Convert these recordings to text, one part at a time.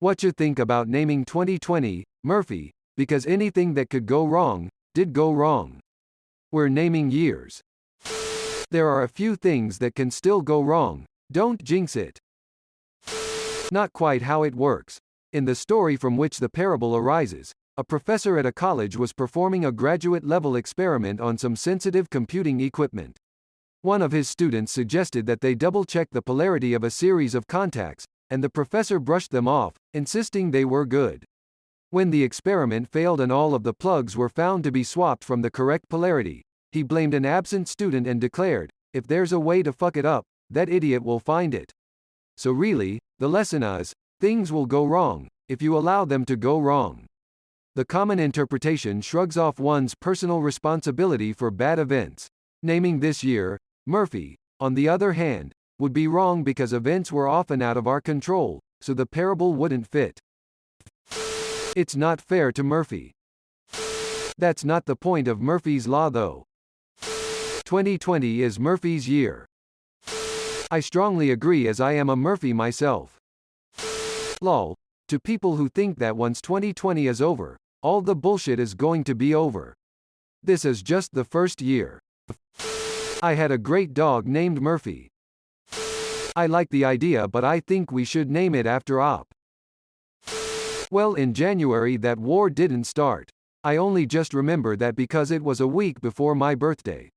What you think about naming 2020, Murphy, because anything that could go wrong, did go wrong. We're naming years. There are a few things that can still go wrong, don't jinx it. Not quite how it works. In the story from which the parable arises, a professor at a college was performing a graduate-level experiment on some sensitive computing equipment. One of his students suggested that they double-check the polarity of a series of contacts, and the professor brushed them off, insisting they were good. When the experiment failed and all of the plugs were found to be swapped from the correct polarity, he blamed an absent student and declared, "If there's a way to fuck it up, that idiot will find it." So really, the lesson is, things will go wrong, if you allow them to go wrong. The common interpretation shrugs off one's personal responsibility for bad events. Naming this year, Murphy, on the other hand, would be wrong because events were often out of our control, so the parable wouldn't fit. It's not fair to Murphy. That's not the point of Murphy's Law though. 2020 is Murphy's year. I strongly agree as I am a Murphy myself. Lol. To people who think that once 2020 is over, all the bullshit is going to be over. This is just the first year. I had a great dog named Murphy. I like the idea but I think we should name it after Op. Well, in January that war didn't start. I only just remember that because it was a week before my birthday.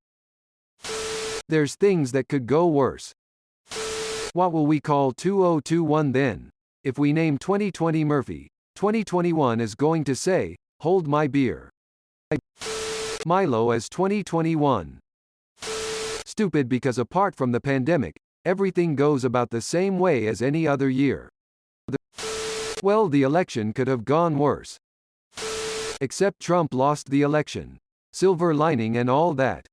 There's things that could go worse. What will we call 2021 then? If we name 2020 Murphy, 2021 is going to say, hold my beer. Milo as 2021. Stupid because apart from the pandemic, everything goes about the same way as any other year. Well, the election could have gone worse. Except Trump lost the election. Silver lining and all that.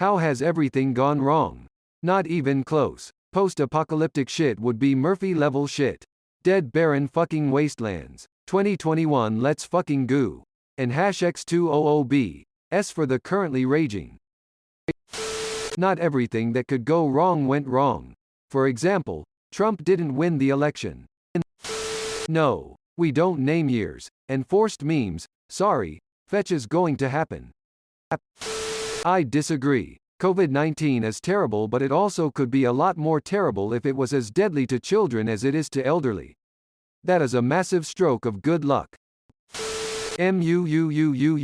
How has everything gone wrong? Not even close. Post-apocalyptic shit would be Murphy-level shit. Dead barren fucking wastelands. 2021 let's fucking goo. And #X200B. S for the currently raging. Not everything that could go wrong went wrong. For example, Trump didn't win the election. No, we don't name years, and forced memes, sorry, fetch is going to happen. I disagree. COVID-19 is terrible but it also could be a lot more terrible if it was as deadly to children as it is to elderly. That is a massive stroke of good luck. MUUUUUUURPH.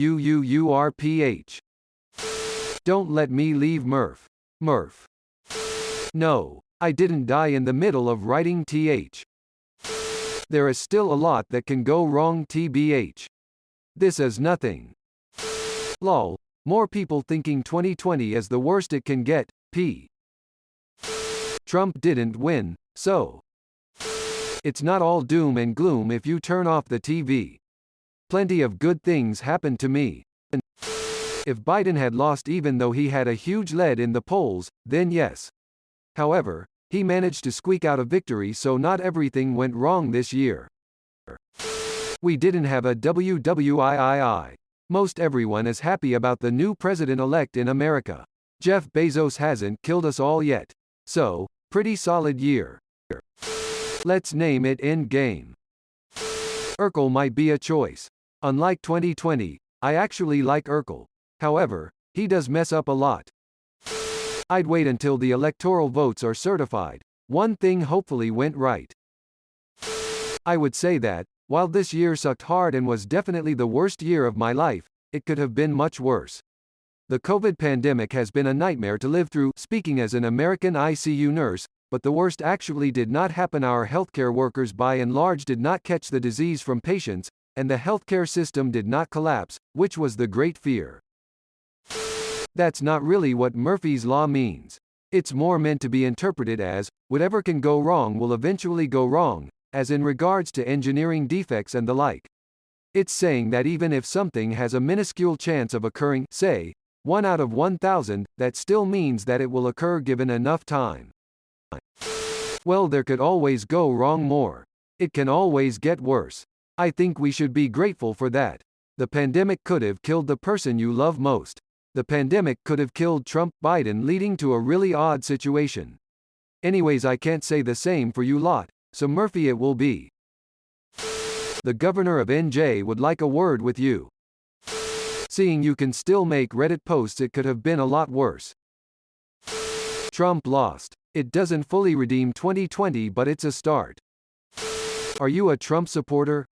Don't let me leave Murph. Murph. No, I didn't die in the middle of writing TH. There is still a lot that can go wrong TBH. This is nothing. Lol. More people thinking 2020 is the worst it can get, p. Trump didn't win, so. It's not all doom and gloom if you turn off the TV. Plenty of good things happened to me. If Biden had lost even though he had a huge lead in the polls, then yes. However, he managed to squeak out a victory so not everything went wrong this year. We didn't have a WWIII. Most everyone is happy about the new president-elect in America. Jeff Bezos hasn't killed us all yet. So, pretty solid year. Let's name it Endgame. Urkel might be a choice. Unlike 2020, I actually like Urkel. However, he does mess up a lot. I'd wait until the electoral votes are certified. One thing hopefully went right. I would say that, while this year sucked hard and was definitely the worst year of my life, it could have been much worse. The COVID pandemic has been a nightmare to live through, speaking as an American ICU nurse, but the worst actually did not happen. Our healthcare workers by and large did not catch the disease from patients, and the healthcare system did not collapse, which was the great fear. That's not really what Murphy's Law means. It's more meant to be interpreted as, whatever can go wrong will eventually go wrong, as in regards to engineering defects and the like. It's saying that even if something has a minuscule chance of occurring, say, 1 out of 1,000, that still means that it will occur given enough time. Well, there could always go wrong more. It can always get worse. I think we should be grateful for that. The pandemic could have killed the person you love most. The pandemic could have killed Trump Biden, leading to a really odd situation. Anyways, I can't say the same for you lot. So Murphy it will be. the governor of NJ would like a word with you. Seeing you can still make Reddit posts, it could have been a lot worse. Trump lost. It doesn't fully redeem 2020, but it's a start. Are you a Trump supporter?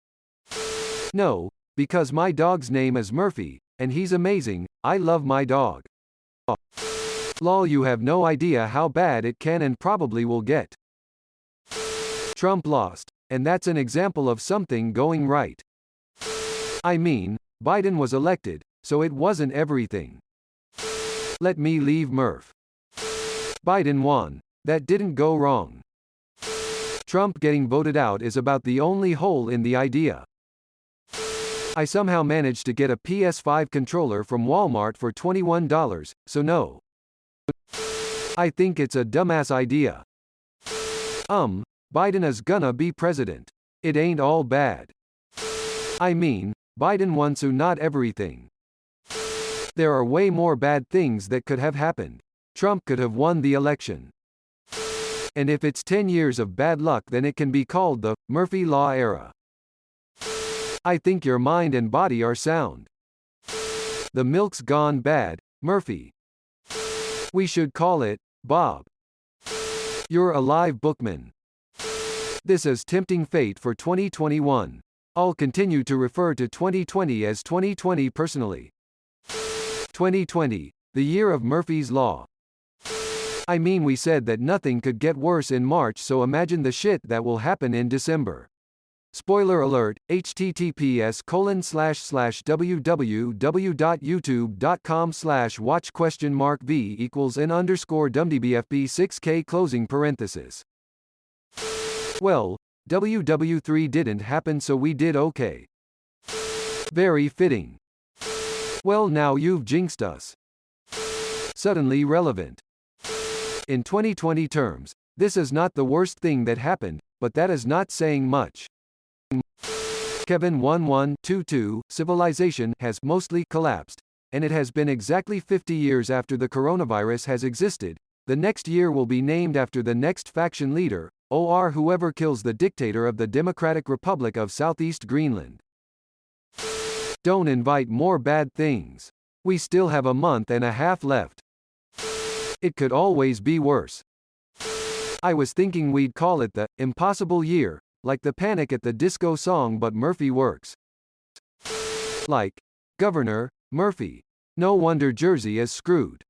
No, because my dog's name is Murphy, and he's amazing. I love my dog. Lol, you have no idea how bad it can and probably will get. Trump lost, and that's an example of something going right. I mean, Biden was elected, so it wasn't everything. Let me leave Murph. Biden won. That didn't go wrong. Trump getting voted out is about the only hole in the idea. I somehow managed to get a PS5 controller from Walmart for $21, so no. I think it's a dumbass idea. Biden is gonna be president. It ain't all bad. I mean, Biden won, so not everything. There are way more bad things that could have happened. Trump could have won the election. And if it's 10 years of bad luck, then it can be called the Murphy Law era. I think your mind and body are sound. The milk's gone bad, Murphy. We should call it Bob. You're a live bookman. This is tempting fate for 2021. I'll continue to refer to 2020 as 2020 personally. 2020, the year of Murphy's Law. I mean, we said that nothing could get worse in March, so imagine the shit that will happen in December. Spoiler alert, https://www.youtube.com/watch?v=n_dumdbfb6k . Well, WW3 didn't happen, so we did okay. Very fitting. Well, now you've jinxed us. Suddenly relevant. In 2020 terms, this is not the worst thing that happened, but that is not saying much. Kevin 1122, civilization has mostly collapsed, and it has been exactly 50 years after the coronavirus has existed. The next year will be named after the next faction leader, or whoever kills the dictator of the Democratic Republic of Southeast Greenland. Don't invite more bad things. We still have a month and a half left. It could always be worse. I was thinking we'd call it the impossible year, like the Panic at the Disco song, but Murphy works. Like Governor Murphy. No wonder Jersey is screwed.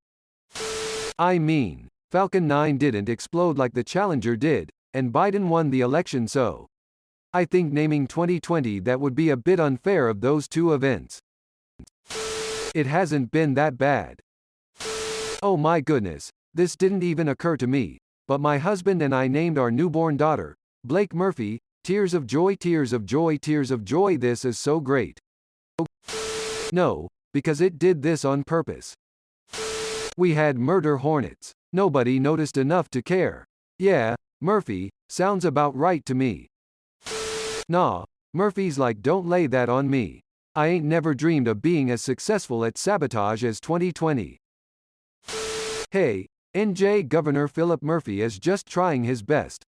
I mean, Falcon 9 didn't explode like the Challenger did, and Biden won the election, so I think naming 2020 that would be a bit unfair of those two events. It hasn't been that bad. Oh my goodness, this didn't even occur to me, but my husband and I named our newborn daughter, Blake Murphy. Tears of joy, tears of joy, tears of joy. This is so great. No, because it did this on purpose. We had murder hornets. Nobody noticed enough to care. Yeah, Murphy, sounds about right to me. Nah, Murphy's like, don't lay that on me. I ain't never dreamed of being as successful at sabotage as 2020. Hey, NJ Governor Philip Murphy is just trying his best.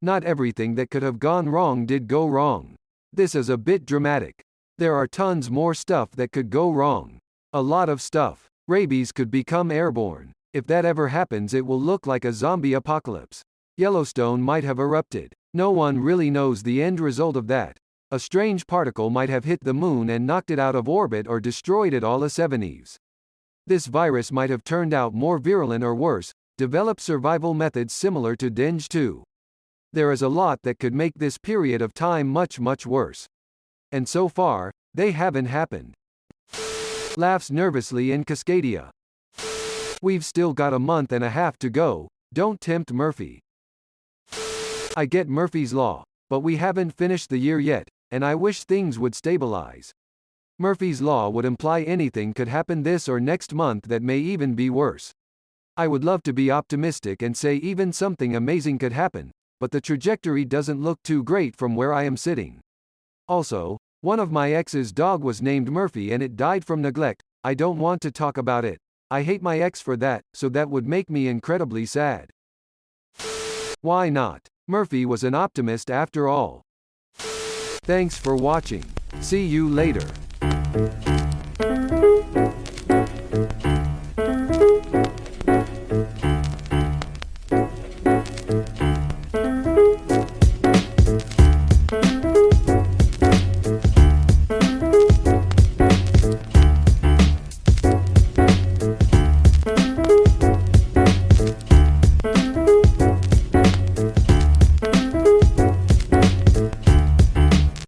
Not everything that could have gone wrong did go wrong. This is a bit dramatic. There are tons more stuff that could go wrong. A lot of stuff. Rabies could become airborne. If that ever happens, it will look like a zombie apocalypse. Yellowstone might have erupted. No one really knows the end result of that. A strange particle might have hit the moon and knocked it out of orbit or destroyed it all. This virus might have turned out more virulent or worse, developed survival methods similar to dengue 2. There is a lot that could make this period of time much, much worse. And so far, they haven't happened. Laughs nervously in Cascadia. We've still got a month and a half to go. Don't tempt Murphy. I get Murphy's Law, but we haven't finished the year yet, and I wish things would stabilize. Murphy's Law would imply anything could happen this or next month that may even be worse. I would love to be optimistic and say even something amazing could happen, but the trajectory doesn't look too great from where I am sitting. Also, one of my ex's dog was named Murphy and it died from neglect. I don't want to talk about it. I hate my ex for that, so that would make me incredibly sad. Why not? Murphy was an optimist after all. Thanks for watching. See you later.